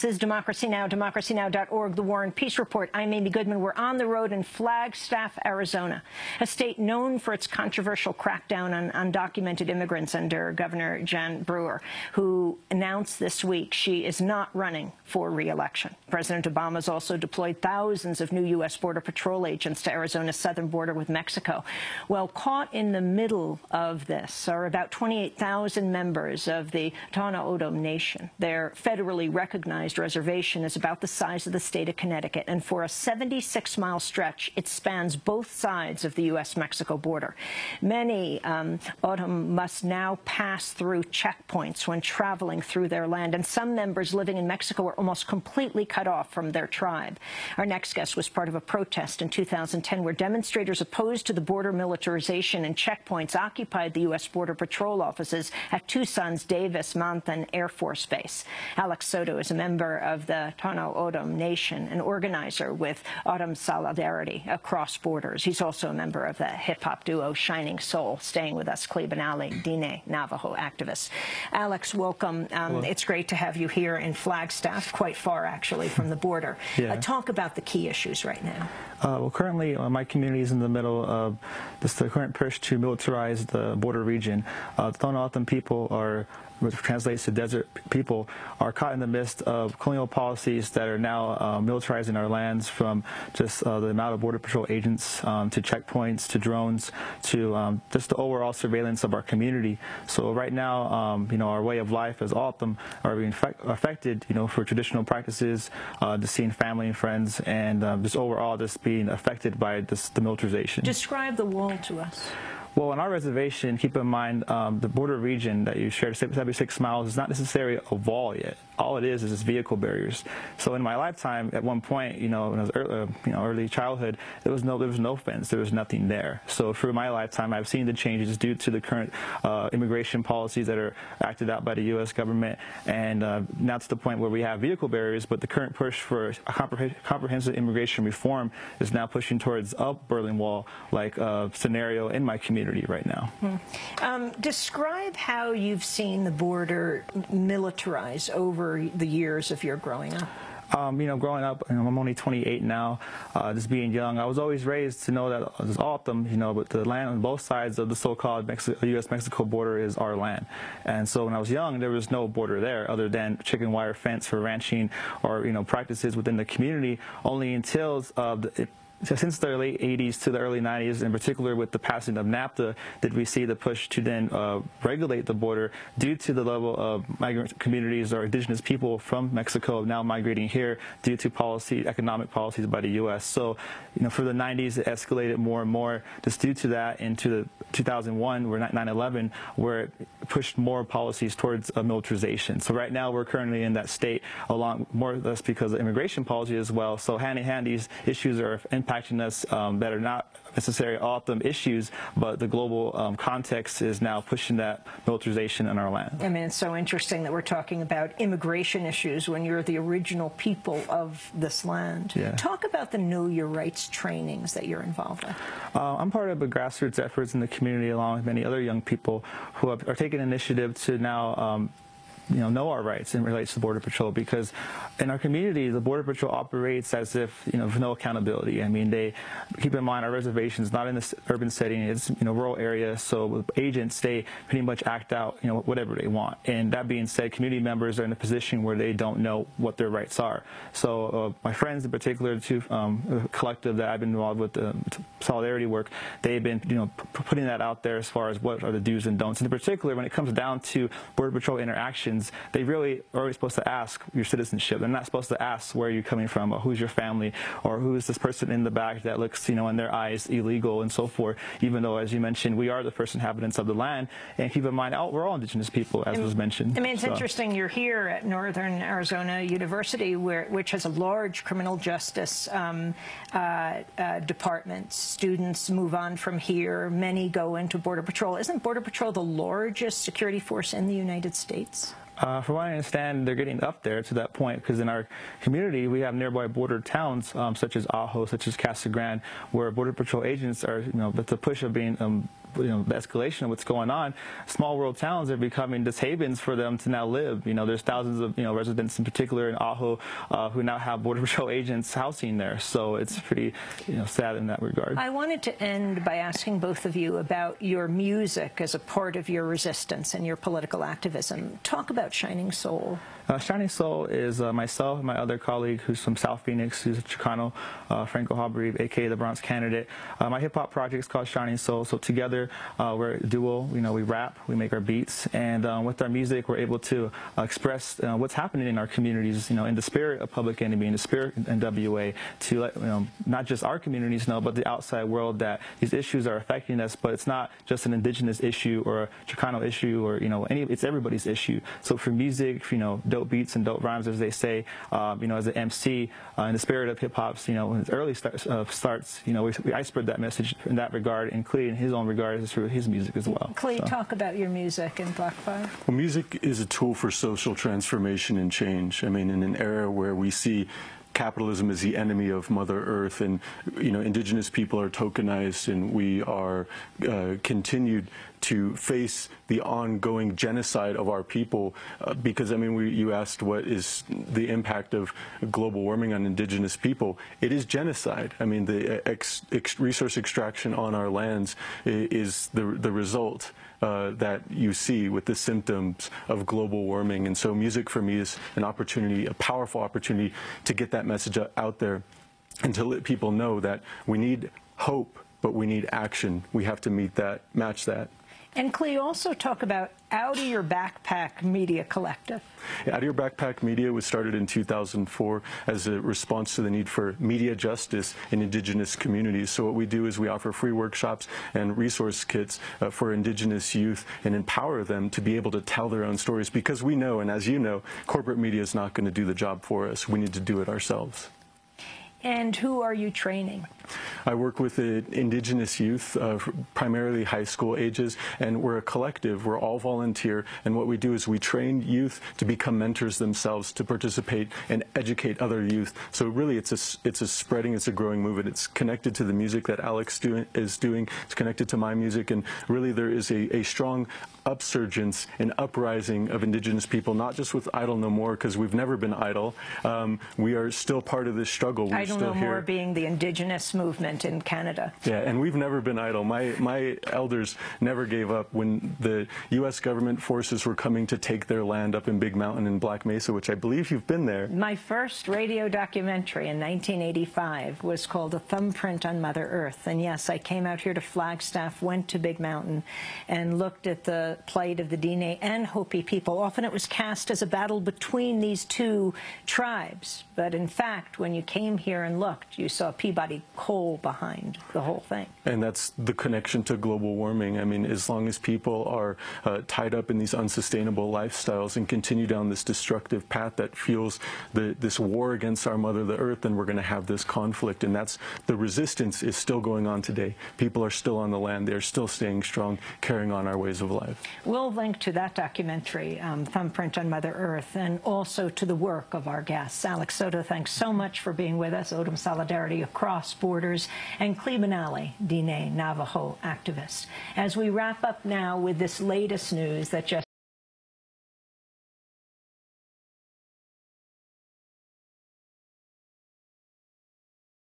This is Democracy Now!, democracynow.org, The War and Peace Report. I'm Amy Goodman. We're on the road in Flagstaff, Arizona, a state known for its controversial crackdown on undocumented immigrants under Governor Jan Brewer, who announced this week she is not running for re-election. President Obama has also deployed thousands of new U.S. Border Patrol agents to Arizona's southern border with Mexico. Well, caught in the middle of this are about 28,000 members of the Tohono O'odham Nation. Their federally recognized reservation is about the size of the state of Connecticut, and for a 76-mile stretch, it spans both sides of the U.S.-Mexico border. Many O'odham must now pass through checkpoints when traveling through their land, and some members living in Mexico are almost completely cut off from their tribe. Our next guest was part of a protest in 2010 where demonstrators opposed to the border militarization and checkpoints occupied the U.S. Border Patrol offices at Tucson's Davis-Monthan Air Force Base. Alex Soto is a member of the Tohono O'odham Nation, an organizer with O'odham Solidarity Across Borders. He's also a member of the hip-hop duo Shining Soul. Staying with us, Cleben Ali, Diné Navajo activist. Alex, welcome. It's great to have you here in Flagstaff, quite far, actually, from the border. Yeah. Talk about the key issues right now. Well, currently, my community is in the middle of the current push to militarize the border region. The Tohono O'odham people are, which translates to desert people, are caught in the midst of colonial policies that are now militarizing our lands, from just the amount of Border Patrol agents to checkpoints to drones to just the overall surveillance of our community. So right now, our way of life as O'odham are being affected, for traditional practices, just seeing family and friends, and just overall just being affected by the militarization. Describe the wall to us. Well, on our reservation, keep in mind the border region that you shared, 76 miles, is not necessarily a wall yet. All it is just vehicle barriers. So in my lifetime, at one point, when I was early childhood, there was no fence, there was nothing there. So through my lifetime, I've seen the changes due to the current immigration policies that are acted out by the U.S. government, and now to the point where we have vehicle barriers. But the current push for a comprehensive immigration reform is now pushing towards a Berlin Wall like scenario in my community right now. Describe how you've seen the border militarize over the years of your growing up. Growing up, I'm only 28 now, just being young, I was always raised to know that as O'odham, but the land on both sides of the so-called U.S.-Mexico border is our land. And so when I was young, there was no border there other than chicken wire fence for ranching or, practices within the community, only until since the late 80s to the early 90s, in particular with the passing of NAFTA, did we see the push to then regulate the border due to the level of migrant communities or indigenous people from Mexico now migrating here due to economic policies by the U.S. So, for the 90s, it escalated more and more just due to that into the 2001, where 9/11, where it pushed more policies towards militarization. So right now, we're currently in that state, along more or less because of immigration policy as well. So hand in hand, these issues are impacting us that are not necessarily O'odham issues, but the global context is now pushing that militarization in our land. I mean, it's so interesting that we're talking about immigration issues when you're the original people of this land. Yeah. Talk about the Know Your Rights trainings that you're involved with. I'm part of the grassroots efforts in the community, along with many other young people who are taking initiative to now know our rights in relation to Border Patrol, because in our community, the Border Patrol operates as if, with no accountability. I mean, they keep in mind our reservation is not in this urban setting, it's, rural area, so with agents, they pretty much act out, whatever they want. And that being said, community members are in a position where they don't know what their rights are. So my friends in particular, a collective that I've been involved with, solidarity work, they've been, putting that out there as far as what are the do's and don'ts. And in particular, when it comes down to Border Patrol interactions, they really are always supposed to ask your citizenship. They're not supposed to ask where you're coming from, or who's your family, or who's this person in the back that looks, in their eyes illegal and so forth, even though, as you mentioned, we are the first inhabitants of the land. And keep in mind, we're all indigenous people, as was mentioned. I mean, it's interesting, you're here at Northern Arizona University, which has a large criminal justice department. Students move on from here. Many go into Border Patrol. Isn't Border Patrol the largest security force in the United States? From what I understand, they're getting up there to that point, because in our community, we have nearby border towns such as Ajo, such as Casa Grande, where Border Patrol agents are, with the push of being the escalation of what's going on, small rural towns are becoming just havens for them to now live. There's thousands of residents in particular in Ajo who now have Border Patrol agents housing there. So it's pretty sad in that regard. I wanted to end by asking both of you about your music as a part of your resistance and your political activism. Talk about Shining Soul. Shining Soul is myself, my other colleague who's from South Phoenix, who's a Chicano, Franco Habrib, a.k.a. the Bronx candidate. My hip-hop project is called Shining Soul. So together, we're a duo. We rap, we make our beats, and with our music, we're able to express what's happening in our communities, in the spirit of Public Enemy, in the spirit of NWA, to let not just our communities know, but the outside world that these issues are affecting us. But it's not just an indigenous issue or a Chicano issue, or it's everybody's issue. So for music, dope beats and dope rhymes, as they say, as an MC, in the spirit of hip-hop's, when its early starts, I spread that message in that regard, and Clee, in his own regard, is through his music as well. Clee, talk about your music and Crossfire. Well, music is a tool for social transformation and change. In an era where we see capitalism is the enemy of Mother Earth, and indigenous people are tokenized, and we are continued to face the ongoing genocide of our people, because you asked what is the impact of global warming on indigenous people. It is genocide. The resource extraction on our lands is the result that you see with the symptoms of global warming. And so music for me is an opportunity, a powerful opportunity, to get that message out there and to let people know that we need hope, but we need action. We have to match that. And Clee, also talk about Out of Your Backpack Media Collective. Out of Your Backpack Media was started in 2004 as a response to the need for media justice in indigenous communities. So what we do is we offer free workshops and resource kits for indigenous youth and empower them to be able to tell their own stories, because we know, and as you know, corporate media is not going to do the job for us. We need to do it ourselves. And who are you training? I work with indigenous youth, primarily high school ages, and we're a collective. We're all volunteer, and what we do is we train youth to become mentors themselves, to participate and educate other youth. So really it's a growing movement. It's connected to the music that Alex is doing. It's connected to my music, and really there is a strong upsurgence and uprising of indigenous people, not just with Idle No More, because we've never been idle. We are still part of this struggle. Idle No More being the indigenous movement in Canada. Yeah, and we've never been idle. My elders never gave up when the U.S. government forces were coming to take their land up in Big Mountain and Black Mesa, which I believe you've been there. My first radio documentary in 1985 was called A Thumbprint on Mother Earth. And yes, I came out here to Flagstaff, went to Big Mountain, and looked at the plight of the Diné and Hopi people. Often it was cast as a battle between these two tribes. But in fact, when you came here and looked, you saw Peabody coal behind the whole thing. And that's the connection to global warming. As long as people are tied up in these unsustainable lifestyles and continue down this destructive path that fuels this war against our mother, the earth, then we're going to have this conflict. And that's the resistance is still going on today. People are still on the land. They're still staying strong, carrying on our ways of life. We'll link to that documentary, Thumbprint on Mother Earth, and also to the work of our guests. Alex Soto, thanks so much for being with us. Odom Solidarity Across Borders, and Clee Benally, Diné Navajo activist. As we wrap up now with this latest news that just